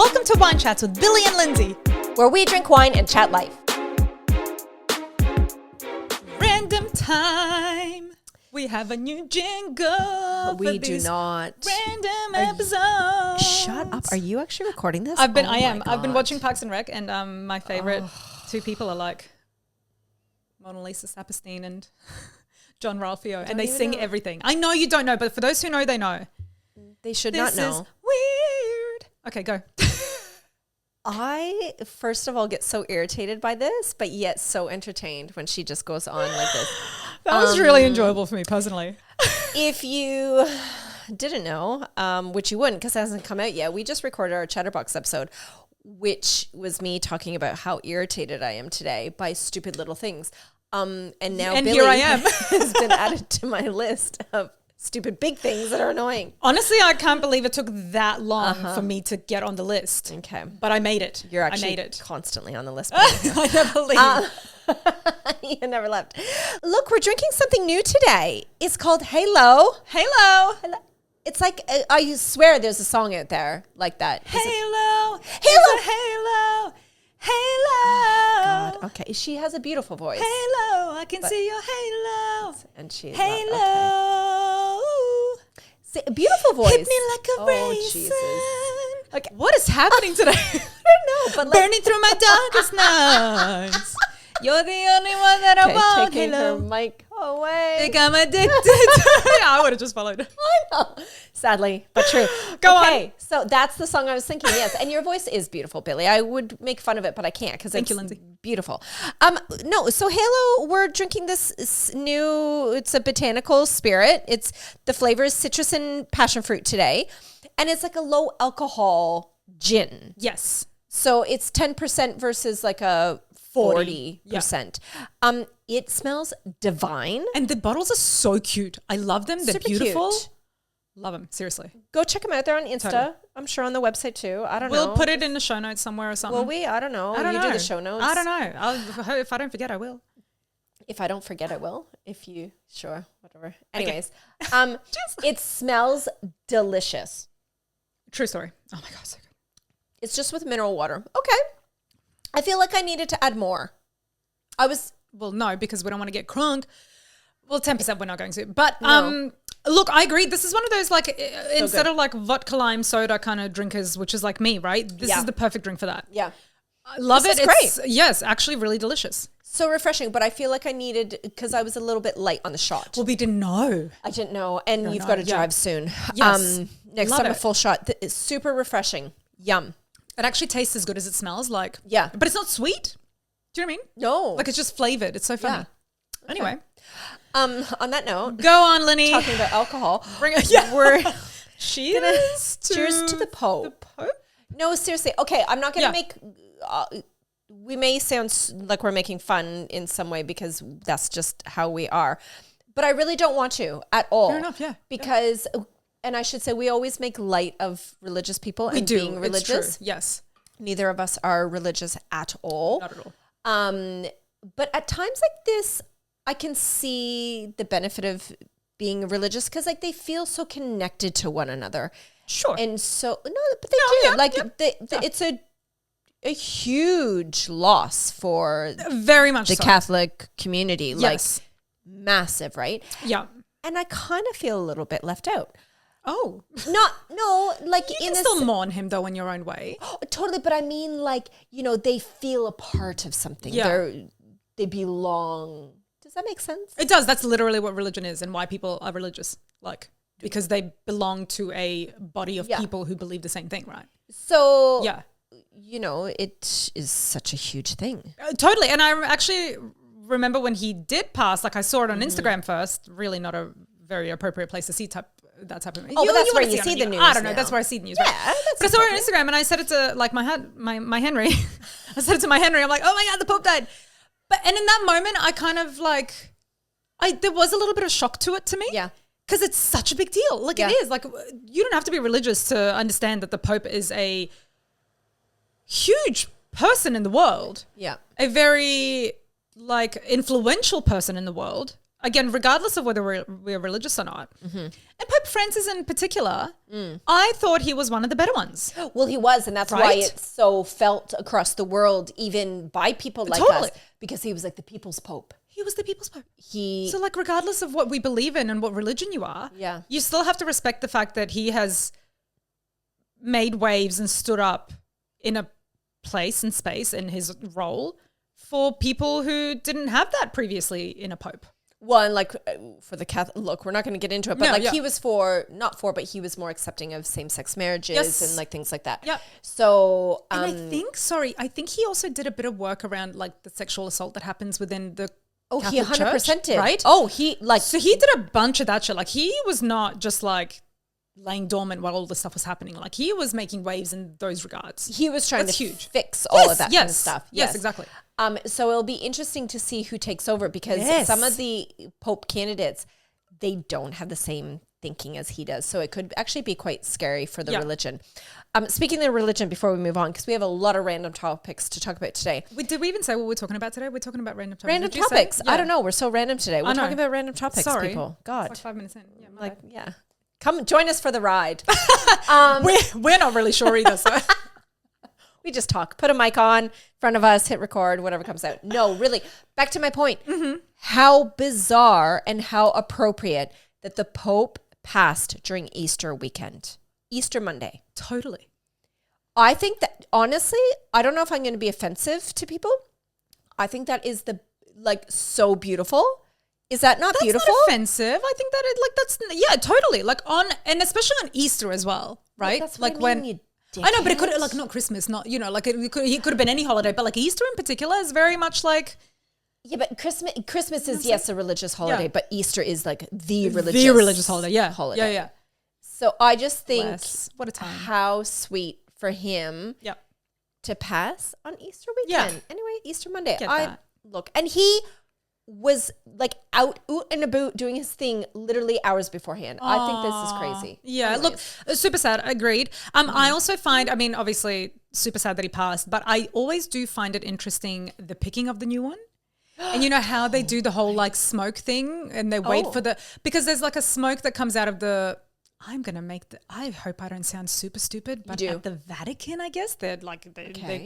Welcome to Wine Chats with Billy and Lindsay, where we drink wine and chat life. Random time. We have a new jingle. We do not. Random episode. Shut up. Are you actually recording this? I've been watching Parks and Rec, and my favorite two people are like Mona Lisa Saperstein and John Ralphio, and they sing everything. I know you don't know, but for those who know, they know. They should not know. This is weird. Okay, go. I, first of all, get so irritated by this, but yet so entertained when she just goes on like this. That was really enjoyable for me personally. If you didn't know, which you wouldn't because it hasn't come out yet, we just recorded our Chatterbox episode, which was me talking about how irritated I am today by stupid little things. And now Billy here I am. has been added to my list of stupid big things that are annoying. Honestly, I can't believe it took that long for me to get on the list. Okay. But I made it. You're actually I made it. constantly on the list. I never leave. You never left. Look, we're drinking something new today. It's called Halo. Halo. It's like, I swear there's a song out there like that. Halo. Halo. Halo. Halo. Oh, God. Okay. She has a beautiful voice. Halo. I can see your halo. And she's Halo. Okay. A beautiful voice. Hit me like a raisin. Jesus. Okay. What is happening today? I don't know, but like, burning through my darkest nights. You're the only one that I want. Taking Hello. her mic away. Think I'm addicted. I would have just followed. I know. Sadly, but true. Go on. So that's the song I was thinking. Yes, and your voice is beautiful, Billy. I would make fun of it, but I can't because it's Lindsay. Beautiful. No. So Halo, we're drinking this new. It's a botanical spirit. It's the flavors citrus and passion fruit today, and it's like a low alcohol gin. Yes. So it's 10% versus like a 40%. Yeah. It smells divine. And the bottles are so cute. I love them. They're Super beautiful. cute. Love them. Seriously. Go check them out. They're on Insta. Totally. I'm sure on the website too. I don't know. We'll put it in the show notes somewhere or something. Will we? I don't know. I don't know. You do the show notes. I don't know. If I don't forget, I will. If I don't forget, I will. If you, sure, whatever. Anyways, it smells delicious. True story. Oh my God, so good. It's just with mineral water. Okay. I feel like I needed to add more. Well, no, because we don't want to get crunk. Well, 10% we're not going to. But No. look, I agree. This is one of those like instead good. of like vodka lime soda kind of drinkers, which is like me, right? This is the perfect drink for that. Yeah. I love This it. is It's yes, actually really delicious. So refreshing, but I feel like I needed, because I was a little bit light on the shot. Well, we didn't know. I didn't know. And you've got to drive soon. Yes. Next Love time a it. full shot. It's super refreshing. Yum. It actually tastes as good as it smells. Like Yeah. but it's not sweet. Do you know what I mean? No. Like it's just flavored. It's so funny. Yeah. Anyway, on that note, go on, Lenny. talking about alcohol, Bring it. Yeah. we're Cheers cheers to the Pope. The Pope? No, seriously. Okay, I'm not going to Yeah. make. We may sound like we're making fun in some way because that's just how we are, but I really don't want to at all. Fair enough, yeah. Because, and I should say, we always make light of religious people and do. being religious. It's true. Yes. Neither of us are religious at all. Not at all. But at times like this, I can see the benefit of being religious because like they feel so connected to one another. Sure. And so, no, but they do. yeah, like yeah. it's a huge loss for Very much the so. Catholic community. Yes. Like massive, right? Yeah. And I kind of feel a little bit left out. Oh. Like You in can this, still mourn him though in your own way. totally. But I mean, like, they feel a part of something. Yeah. They belong. Does that make sense? It does. That's literally what religion is and why people are religious. Like, because they belong to a body of people who believe the same thing, right? So, Yeah. It is such a huge thing. Totally. And I actually remember when he did pass, like I saw it on Instagram first, really not a very appropriate place to see that type of Oh, but that's where you want to see the news I don't know. now. That's where I see the news. Yeah, right? that's But I saw it on Instagram and I said it to like my Henry. I said it to my Henry. I'm like, oh my God, the Pope died. And in that moment, I kind of like, there was a little bit of shock to it to me. Yeah. Because it's such a big deal. Like it is. Like you don't have to be religious to understand that the Pope is a huge person in the world. Yeah. A very like influential person in the world. again, regardless of whether we're religious or not, and Pope Francis in particular, I thought he was one of the better ones. Well, he was, and that's why it's so felt across the world, even by people like us, because he was like the people's pope. He was the people's pope. So like regardless of what we believe in and what religion you are, you still have to respect the fact that he has made waves and stood up in a place and space in his role for people who didn't have that previously in a pope. Well, and like for the Catholic, look, we're not going to get into it, but he was but he was more accepting of same-sex marriages and like things like that. Yeah. So, and I think he also did a bit of work around like the sexual assault that happens within the Catholic he 100% Church, did. Right? Oh, he like. So he did a bunch of that shit. Like he was not just like laying dormant while all this stuff was happening. Like he was making waves in those regards. He was trying to huge. fix all of that kind of stuff. Yes, exactly. So it'll be interesting to see who takes over because some of the Pope candidates, they don't have the same thinking as he does. So it could actually be quite scary for the religion. Speaking of religion, before we move on, because we have a lot of random topics to talk about today. Did we even say what we're talking about today? We're talking about random topics. Random topics. I don't know. We're so random today. We're talking about random topics, people. God. It's like 5 minutes in. Yeah, Come join us for the ride. We're not really sure either. So we just talk. Put a mic on in front of us, hit record, whatever comes out. No, really. Back to my point. How bizarre and how appropriate that the Pope passed during Easter weekend. Easter Monday. Totally. I think that, honestly, I don't know if I'm going to be offensive to people. I think that is so beautiful. Is that not beautiful? That's not offensive. I think that totally. And especially on Easter as well, right? That's like when you I know, but it could not Christmas, not it could have been any holiday, but like Easter in particular is very much like. Yeah, but Christmas is a religious holiday, but Easter is like the religious holiday. Yeah, holiday. Yeah. So I just think what a time. How sweet for him. To pass on Easter weekend. Yeah. Anyway, Easter Monday. Look, and he was like out and about doing his thing literally hours beforehand. Aww. I think this is crazy. Yeah, anyways. Look, super sad. Agreed. I also find, obviously super sad that he passed, but I always do find it interesting the picking of the new one. And you know how they do the whole like smoke thing and they wait for because there's like a smoke that comes out of I hope I don't sound super stupid, but at the Vatican, I guess, they're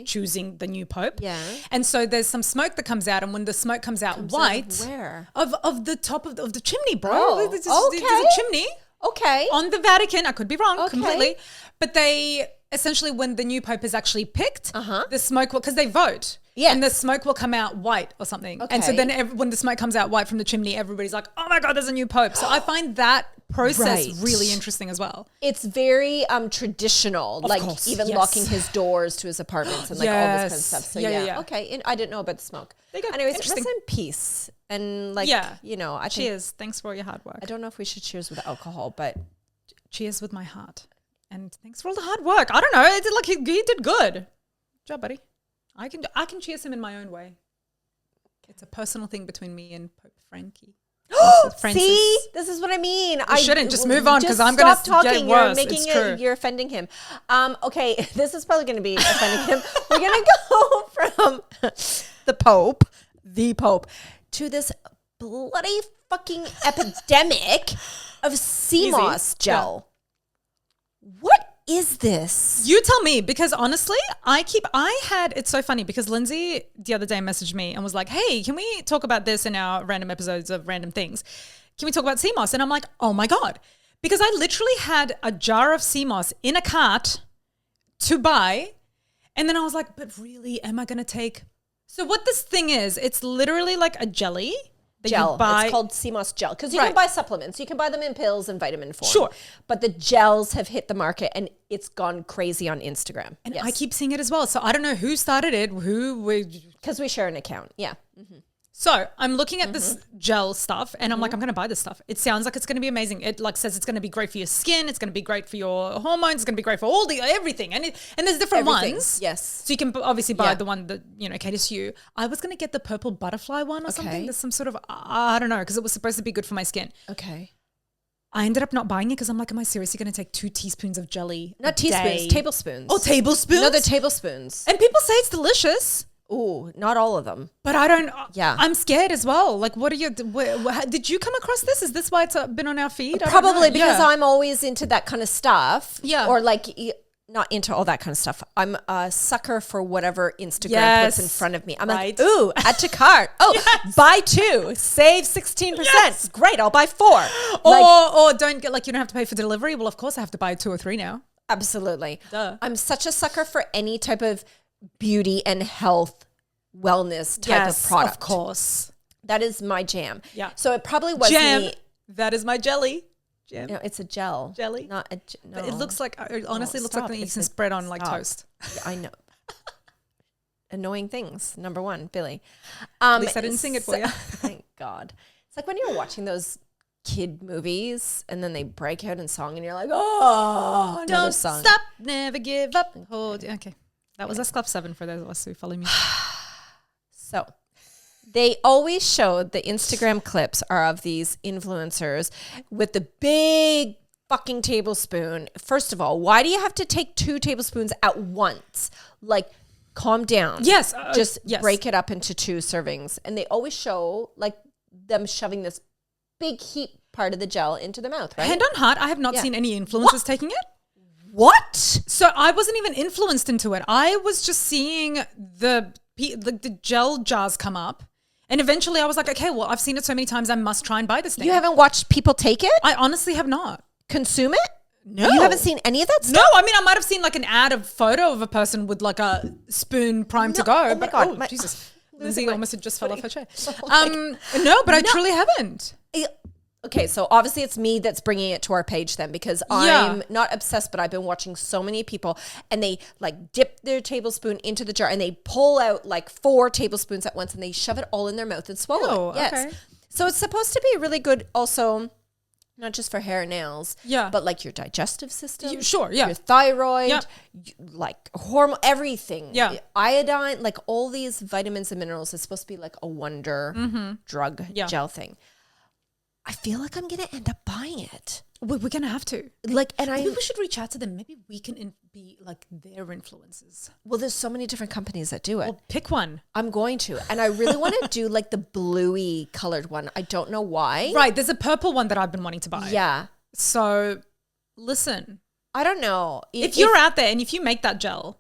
choosing the new Pope. Yeah. And so there's some smoke that comes out, and when the smoke comes out white. Where? Of the top of the chimney, bro. Oh, there's a chimney. Okay. On the Vatican. I could be wrong completely. But they essentially, when the new Pope is actually picked, the smoke will, because they vote. Yeah. And the smoke will come out white or something. Okay. And so then when the smoke comes out white from the chimney, everybody's like, oh my God, there's a new Pope. So I find that process really interesting as well. It's very traditional, locking his doors to his apartments and all this kind of stuff. So yeah. Okay. And I didn't know about the smoke. There you go. Anyways, rest in peace. And I think. Cheers. Thanks for all your hard work. I don't know if we should cheers with alcohol, but. Cheers with my heart. And thanks for all the hard work. I don't know. It's like he did good. Good job, buddy. I can cheers him in my own way. It's a personal thing between me and Pope Frankie. See, this is what I mean. I shouldn't just move on because I'm going to talking. Get worse. You're offending him. Okay, this is probably going to be offending him. We're going to go from the Pope, to this bloody fucking epidemic of sea moss gel. Yeah. What is this? You tell me, because honestly, it's so funny because Lindsay the other day messaged me and was like, hey, can we talk about this in our random episodes of random things? Can we talk about sea moss? And I'm like, oh my God, because I literally had a jar of sea moss in a cart to buy. And then I was like, but really, am I going to take? So what this thing is, it's literally like a jelly. Gel. It's called sea moss gel because you can buy supplements. You can buy them in pills and vitamin form. Sure. But the gels have hit the market and it's gone crazy on Instagram. And I keep seeing it as well. So I don't know who started it, because we share an account. Yeah. Mm-hmm. So I'm looking at this gel stuff and I'm like, I'm going to buy this stuff. It sounds like it's going to be amazing. It says it's going to be great for your skin. It's going to be great for your hormones. It's going to be great for everything. And there's different ones. Yes. So you can obviously buy the one that, caters to you. I was going to get the purple butterfly one or something. There's some sort of, I don't know, because it was supposed to be good for my skin. Okay. I ended up not buying it because I'm like, am I seriously going to take 2 teaspoons of jelly? Not teaspoons, tablespoons. Oh, tablespoons? No, they're tablespoons. And people say it's delicious. Ooh, not all of them. But I don't. Yeah. I'm scared as well. Like, what are you? Did you come across this? Is this why it's been on our feed? Probably because I'm always into that kind of stuff. Yeah. Or like, not into all that kind of stuff. I'm a sucker for whatever Instagram puts in front of me. I'm like, ooh, add to cart. Oh, buy 2, save 16%. Yes. Great, I'll buy 4. Or don't get like you don't have to pay for delivery. Well, of course I have to buy 2 or 3 now. Absolutely. Duh. I'm such a sucker for any type of beauty and health wellness type of product. Of course. That is my jam. Yeah. So it probably was me. That is my jelly. Jam. No, it's a gel. Jelly. Not a no. But it looks like honestly looks like something you can spread on like toast. Yeah, I know. Annoying things. Number 1, Billy. At least I didn't sing it for you. Thank God. It's like when you're watching those kid movies and then they break out in song and you're like, oh, another don't song. stop, never give up. Hold. Okay. That was Club 7 for those of us who follow me. So they always showed the Instagram clips are of these influencers with the big fucking tablespoon. First of all, why do you have to take 2 tablespoons at once? Like, calm down. Yes. Just break it up into 2 servings. And they always show like them shoving this big heap part of the gel into the mouth, right? Hand on heart, I have not seen any influencers taking it. What? So I wasn't even influenced into it. I was just seeing the gel jars come up. And eventually I was like, okay, well, I've seen it so many times. I must try and buy this thing. You haven't watched people take it? I honestly have not. Consume it? No. You haven't seen any of that stuff? No, I mean, I might have seen like an ad of photo of a person with like a spoon primed to go. Oh my God. Jesus. Lindsay almost just fell off her chair. No, but I truly haven't. Okay, so obviously it's me that's bringing it to our page then because I'm not obsessed, but I've been watching so many people and they like dip their tablespoon into the jar and they pull out like 4 tablespoons at once and they shove it all in their mouth and swallow it. Yes. Okay. So it's supposed to be really good also, not just for hair and nails, but like your digestive system. Your thyroid, like hormone, everything. Yeah. Iodine, like all these vitamins and minerals is supposed to be like a wonder drug gel thing. I feel like I'm going to end up buying it. We're going to have to. Maybe we should reach out to them. Maybe we can be like their influencers. Well, there's so many different companies that do it. Well, pick one. I'm going to. And I really want to do like the bluey colored one. I don't know why. Right. There's a purple one that I've been wanting to buy. Yeah. So listen. I don't know. If you're out there and if you make that gel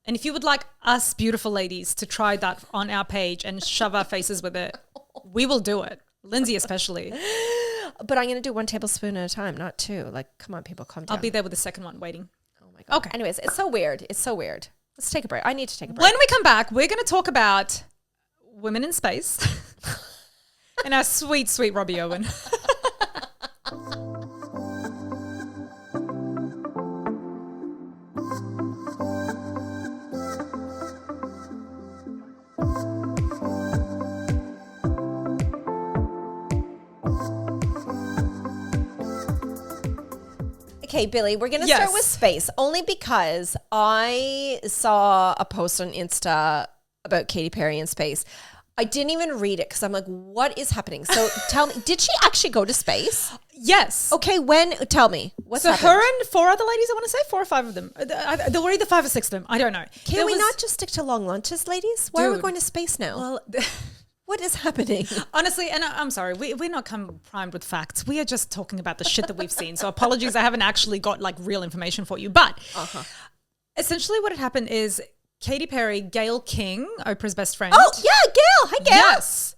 and if you would like us beautiful ladies to try that on our page and shove our faces with it, we will do it. Lindsay especially. But I'm going to do 1 tablespoon at a time, not 2. Like, come on, people, calm down. I'll be there with the second one waiting. Oh, my God. Okay. Anyways, it's so weird. Let's take a break. I need to take a break. When we come back, we're going to talk about women in space and our sweet, sweet Robbie Irwin. Okay, Billy, we're going to start with space only because I saw a post on Insta about Katy Perry in space. I didn't even read it because I'm like, what is happening? So tell me, did she actually go to space? Yes. Okay, when? Tell me. What's happened? Her and 4 other ladies, I want to say 4 or 5 of them. There were either 5 or 6 of them. I don't know. Can we not just stick to long lunches, ladies? Why are we going to space now? Well... What is happening? Honestly, and I'm sorry, we're not come primed with facts. We are just talking about the shit that we've seen. So apologies, I haven't actually got like real information for you. But essentially what had happened is Katy Perry, Gayle King, Oprah's best friend. Oh, yeah, Gayle. Hi, Gayle. Yes.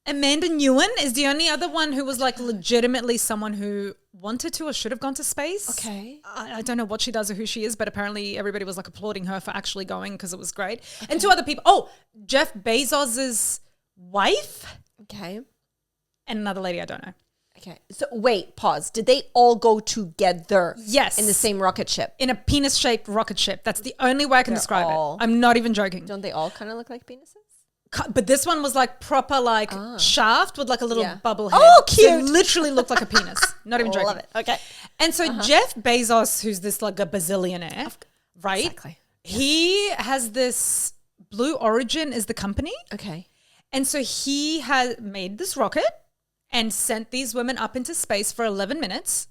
Amanda Nguyen is the only other one who was like legitimately someone who wanted to or should have gone to space. Okay. I don't know what she does or who she is, but apparently everybody was like applauding her for actually going because it was great. Okay. And 2 other people. Oh, Jeff Bezos's wife. Okay. And another lady I don't know. Okay. So wait, pause. Did they all go together? Yes. In the same rocket ship? In a penis-shaped rocket ship. That's the only way I can describe it. I'm not even joking. Don't they all kind of look like penises? But this one was like proper like shaft with like a little bubble head. Oh, cute. So it literally looked like a penis. Not even joking. Love it. Okay. And so Jeff Bezos, who's this like a bazillionaire, right? Exactly. He has this Blue Origin is the company. Okay. And so he has made this rocket and sent these women up into space for 11 minutes.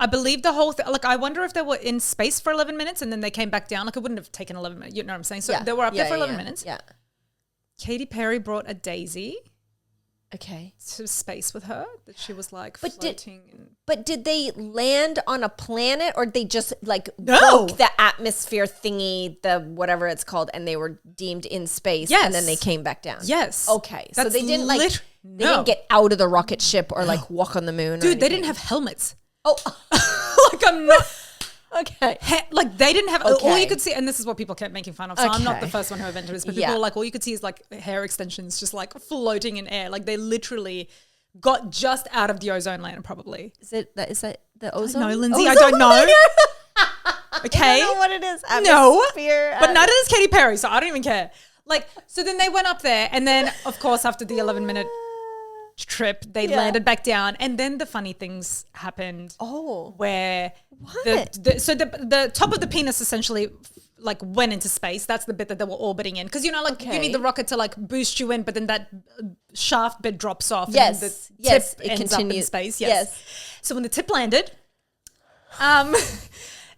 I believe the whole thing. Like, I wonder if they were in space for 11 minutes and then they came back down. Like, it wouldn't have taken 11 minutes. You know what I'm saying? So they were up there for 11 minutes. Yeah. Katy Perry brought a daisy. Okay. To space with her that she was like floating. But did they land on a planet or they just like broke the atmosphere thingy, the whatever it's called, and they were deemed in space and then they came back down? Yes. Okay. So they didn't they didn't get out of the rocket ship or like walk on the moon. Dude, they didn't have helmets. Oh. Like I'm not... Okay. Like they didn't have all you could see, and this is what people kept making fun of. So I'm not the first one who invented this, but people were like, all you could see is like hair extensions just like floating in air. Like they literally got just out of the ozone layer, probably. Is that the ozone? No, Lindsay, I don't know. Okay. I don't know what it is. No, but neither does Katy Perry, so I don't even care. Like, so then they went up there, and then of course after the 11-minute trip they landed back down, and then the funny things happened. Where the top of the penis essentially like went into space. That's the bit that they were orbiting in, because you know, like you need the rocket to like boost you in, but then that shaft bit drops off. Yes, and the tip ends up in space. Yes. So when the tip landed,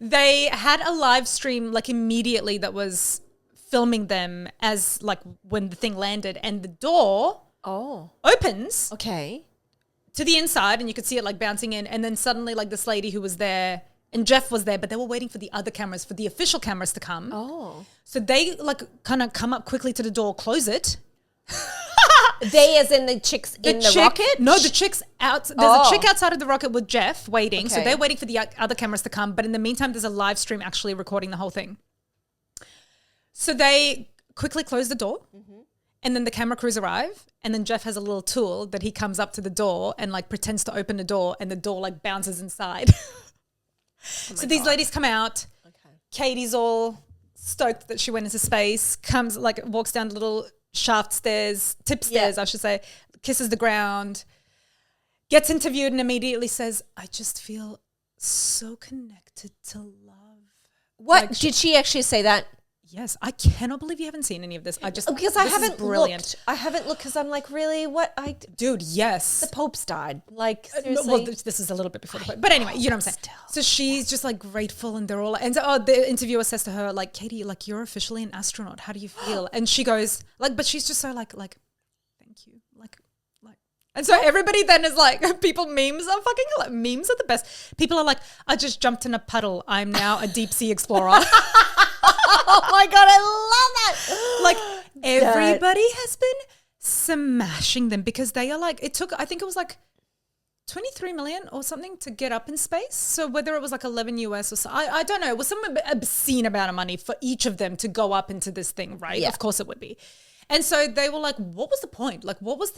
they had a live stream like immediately that was filming them as like when the thing landed, and the door opens to the inside, and you could see it like bouncing in, and then suddenly like this lady who was there, and Jeff was there, but they were waiting for the other cameras, for the official cameras to come. So they like kind of come up quickly to the door, close it. They as in the chicks in the rocket? No, the chicks out. There's a chick outside of the rocket with Jeff waiting. So they're waiting for the other cameras to come, but in the meantime there's a live stream actually recording the whole thing. So they quickly close the door. And then the camera crews arrive, and then Jeff has a little tool that he comes up to the door and like pretends to open the door, and the door like bounces inside. So these ladies come out. Katie's all stoked that she went into space, comes like walks down the little shaft stairs, tip stairs, I should say, kisses the ground, gets interviewed, and immediately says, "I just feel so connected to love." What? Like, did she actually say that? Yes, I cannot believe you haven't seen any of this. Because I haven't looked. I haven't looked because I'm like, really? What? Dude, yes. The Pope's died. Like, seriously? Well, this is a little bit before the Pope. But anyway, you know what I'm saying. So she's just like grateful, and they're all like, and so, the interviewer says to her, like, "Katie, like you're officially an astronaut. How do you feel?" And she goes, like, but she's just so like, thank you. Like. And so everybody then is like, memes are fucking, like, memes are the best. People are like, "I just jumped in a puddle. I'm now a deep sea explorer." Oh my God, I love that. Like everybody has been smashing them because they are like, it took, I think it was like 23 million or something to get up in space. So whether it was like 11 US or so, I don't know. It was some obscene amount of money for each of them to go up into this thing, right? Yeah. Of course it would be. And so they were like, what was the point? Like what was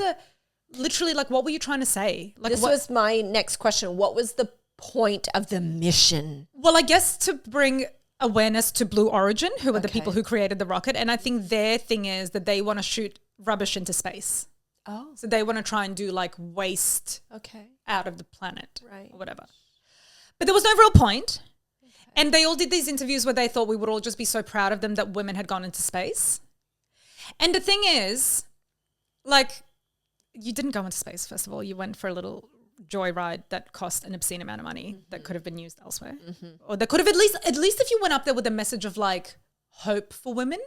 literally like, what were you trying to say? Like this was my next question. What was the point of the mission? Well, I guess to bring awareness to Blue Origin, who are the people who created the rocket. And I think their thing is that they want to shoot rubbish into space. So they want to try and do like waste out of the planet or whatever. But there was no real point. And they all did these interviews where they thought we would all just be so proud of them that women had gone into space. And the thing is, like, you didn't go into space, first of all. You went for a little joyride that cost an obscene amount of money that could have been used elsewhere, or that could have at least if you went up there with a message of like hope for women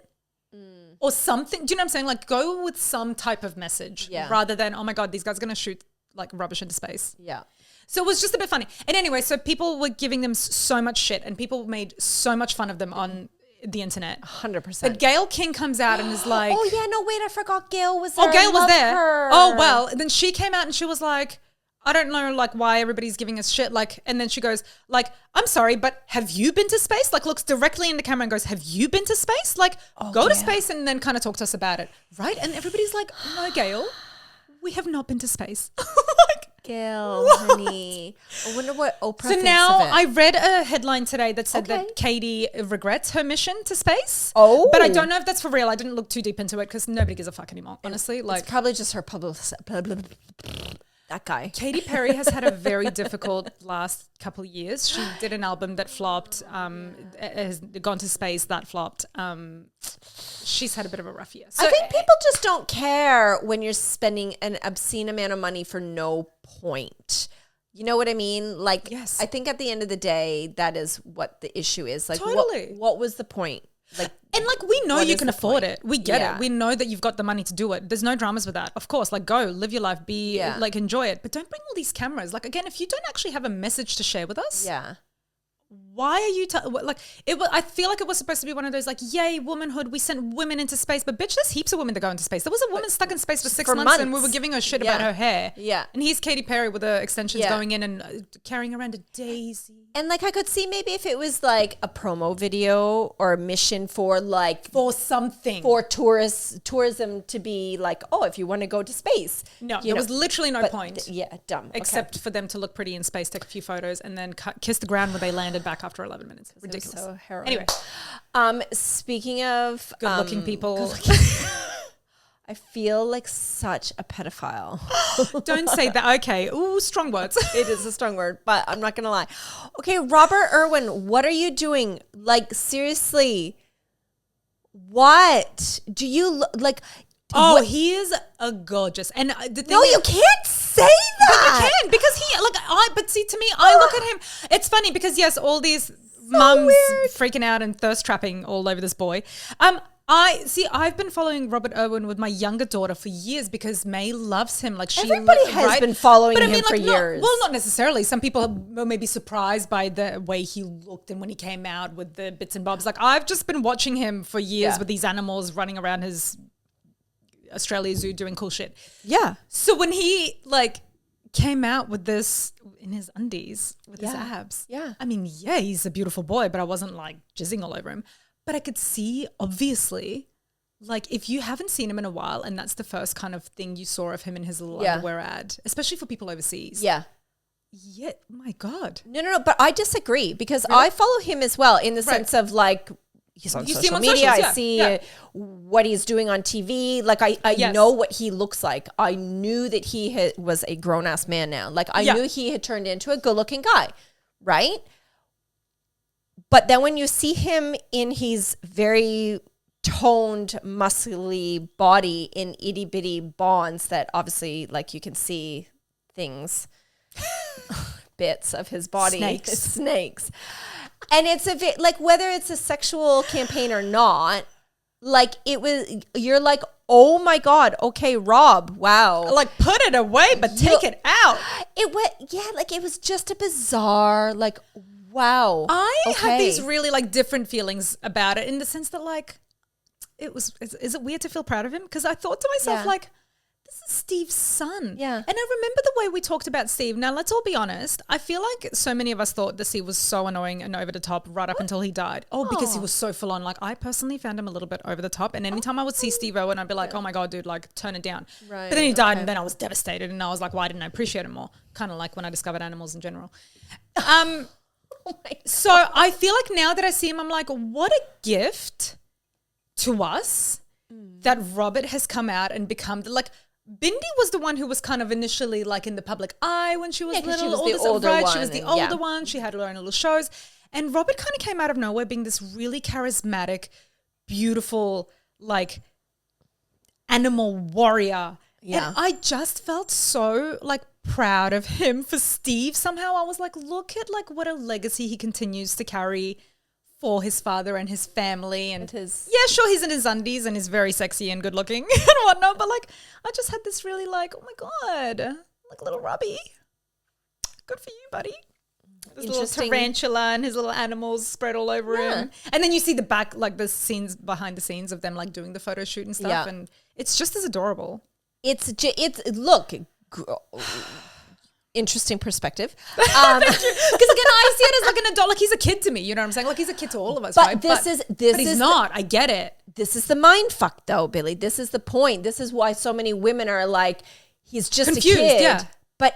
or something. Do you know what I'm saying? Like go with some type of message rather than, oh my God, these guys are going to shoot like rubbish into space. Yeah. So it was just a bit funny. And anyway, so people were giving them so much shit, and people made so much fun of them on the internet. 100%. But Gayle King comes out and is like, oh yeah, no wait, I forgot Gayle was there. Oh, Gayle was there. Her. Oh well, and then she came out and she was like, I don't know, like, why everybody's giving us shit. Like, and then she goes, like, I'm sorry, but have you been to space? Like, looks directly in the camera and goes, have you been to space? Like, go to space and then kind of talk to us about it. Right? And everybody's like, no, Gayle, we have not been to space. Like, Gayle, honey. I wonder what Oprah thinks now of it. I read a headline today that said that Katie regrets her mission to space. Oh. But I don't know if that's for real. I didn't look too deep into it because nobody gives a fuck anymore, honestly. Like, it's probably just her that guy. Katy Perry has had a very difficult last couple of years. She did an album that flopped, has gone to space, that flopped. She's had a bit of a rough year. So, I think people just don't care when you're spending an obscene amount of money for no point. You know what I mean? Like, Yes. I think at the end of the day, that is what the issue is. Like, Totally. what was the point? Like, And like, we know what you is can the afford point? it. We get Yeah. it. We know that you've got the money to do it. There's no dramas with that. Of course, like, go live your life, like, enjoy it. But don't bring all these cameras. Like, again, if you don't actually have a message to share with us, yeah. why are you like it? I feel like it was supposed to be one of those like, yay, womanhood. We sent women into space, but bitch, there's heaps of women that go into space. There was a woman stuck in space for 6 months, and we were giving her shit about her hair. Yeah. And here's Katy Perry with the extensions going in and carrying around a daisy. And like, I could see maybe if it was like a promo video or a mission for like For something. for tourism to be like, oh, if you want to go to space. No, you there know. was literally no But point. dumb. Except for them to look pretty in space, take a few photos, and then kiss the ground when they landed back after 11 minutes. Ridiculous. So harrowing. Anyway, speaking of good-looking people. I feel like such a pedophile. Don't say that. Okay. Ooh, strong words. It is a strong word, but I'm not going to lie. Okay, Robert Irwin, what are you doing? Like, seriously, what? Do you like... Oh, he is a gorgeous. And the thing No, is, you can't say But that. you can, because but see, to me, I look at him. It's funny because yes, all these mums weird. freaking out and thirst trapping all over this boy. I've been following Robert Irwin with my younger daughter for years because May loves him. Like Everybody has been following him for years. Well, not necessarily. Some people were maybe surprised by the way he looked and when he came out with the bits and bobs. Like I've just been watching him for years with these animals running around his Australia Zoo doing cool shit. Yeah. So when he like came out with this in his undies with his abs. Yeah. I mean, yeah, he's a beautiful boy, but I wasn't like jizzing all over him. But I could see, obviously, like if you haven't seen him in a while and that's the first kind of thing you saw of him in his little underwear ad, especially for people overseas. Yeah. Yeah, my God. No, but I disagree because I follow him as well in the sense of like, he's on You see him social on media. socials, I see what he's doing on TV. Like I Yes. know what he looks like. I knew that he was a grown ass man now. Like I knew he had turned into a good looking guy, right? But then when you see him in his very toned, muscly body in itty bitty bonds that obviously like you can see things, bits of his body, snakes. And it's a bit like whether it's a sexual campaign or not, like you're like, oh my God, okay, Rob, wow. Like put it away, but take it out. It was just a bizarre, like, wow. I had these really like different feelings about it in the sense that like, is it weird to feel proud of him? Because I thought to myself like, this is Steve's son. Yeah. And I remember the way we talked about Steve. Now, let's all be honest. I feel like so many of us thought that Steve was so annoying and over the top right up until he died. Oh, because he was so full on. Like, I personally found him a little bit over the top. And anytime I would see Steve Irwin, I'd be like, oh my God, dude, like, turn it down. Right, But then he died and then I was devastated. And I was like, why didn't I appreciate him more? Kind of like when I discovered animals in general. So I feel like now that I see him, I'm like, what a gift to us that Robert has come out and become like, Bindi was the one who was kind of initially like in the public eye when she was little. She was the older one. She was the older one. She had her own little shows. And Robert kind of came out of nowhere being this really charismatic, beautiful, like animal warrior. Yeah. And I just felt so like proud of him for Steve. Somehow I was like, look at like what a legacy he continues to carry for his father and his family and sure, he's in his undies and he's very sexy and good looking and whatnot, but like I just had this really like, oh my God, like little Robbie, good for you, buddy. This little tarantula and his little animals spread all over him, and then you see the back, like the scenes behind the scenes of them like doing the photo shoot and stuff, and it's just as adorable. It's look. Interesting perspective. Because again, I see it as like an adult, like he's a kid to me. You know what I'm saying? Like he's a kid to all of us. But right? but he's not. I get it. This is the mind fuck, though, Billy. This is the point. This is why so many women are like, he's just confused, a kid. Yeah. But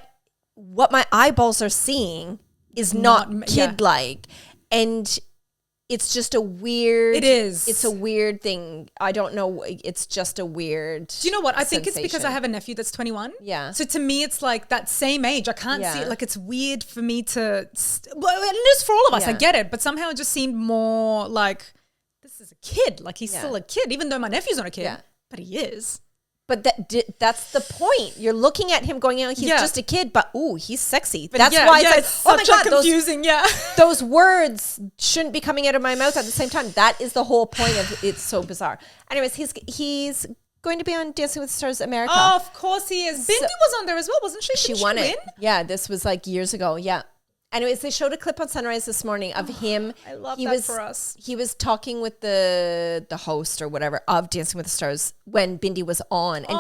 what my eyeballs are seeing is not kid-like, and it's just a weird. It is. It's a weird thing. I don't know. It's just a weird. Do you know what? I think it's because I have a nephew that's 21. Yeah. So to me, it's like that same age. I can't see it. Like it's weird for me to. Well, it is for all of us. I get it, but somehow it just seemed more like this is a kid. Like he's still a kid, even though my nephew's not a kid, but he is. But that's the point. You're looking at him going, he's just a kid, but he's sexy. But that's why it's like, oh my God, confusing. Those words shouldn't be coming out of my mouth at the same time. That is the whole point of it's so bizarre. Anyways, he's going to be on Dancing with the Stars America. Oh, of course he is. Bindi was on there as well, wasn't she? She won it. Yeah, this was like years ago. Yeah. Anyways, they showed a clip on Sunrise this morning of him. I love that for us. He was talking with the host or whatever of Dancing with the Stars when Bindi was on. And,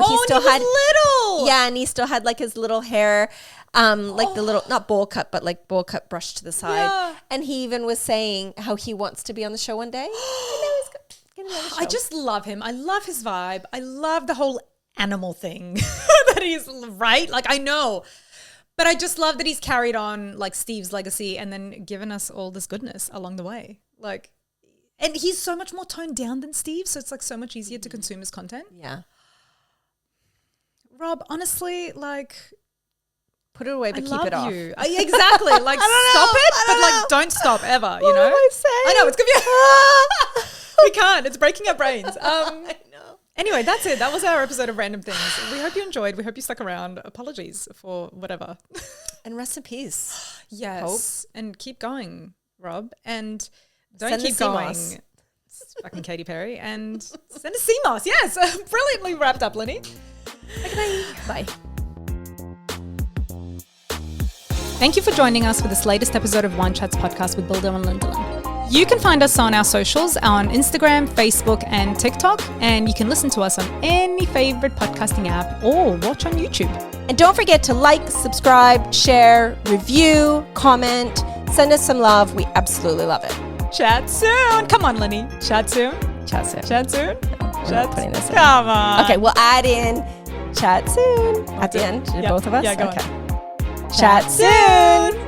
he still had little. Yeah, and he still had like his little hair, like the little, not bowl cut, but like bowl cut brushed to the side. Yeah. And he even was saying how he wants to be on the show one day. And now he's getting on the show. I just love him. I love his vibe. I love the whole animal thing that he's, right? Like, I know. But I just love that he's carried on like Steve's legacy and then given us all this goodness along the way. Like, and he's so much more toned down than Steve, so it's like so much easier to consume his content. Yeah. Rob, honestly, like, put it away, but keep it off. Exactly. Like, stop it, but like, don't stop ever. You know. What am I saying? I know it's gonna be. We can't. It's breaking our brains. I know. Anyway, that's it. That was our episode of Random Things. We hope you enjoyed. We hope you stuck around. Apologies for whatever. And rest in peace. Yes. Hope. And keep going, Rob. And don't keep going. Fucking Katy Perry. And send us CMOS. Yes. Brilliantly wrapped up, Lenny. Okay. Bye. Thank you for joining us for this latest episode of Wine Chats podcast with Bildo and Lindelin. You can find us on our socials on Instagram, Facebook, and TikTok. And you can listen to us on any favorite podcasting app or watch on YouTube. And don't forget to like, subscribe, share, review, comment, send us some love. We absolutely love it. Chat soon. Come on, Lenny. Chat soon. Chat soon. Chat soon. We're not putting this in. Come on. Okay, we'll add in chat soon at the end. Both of us? Yeah, go on. Chat Chat soon.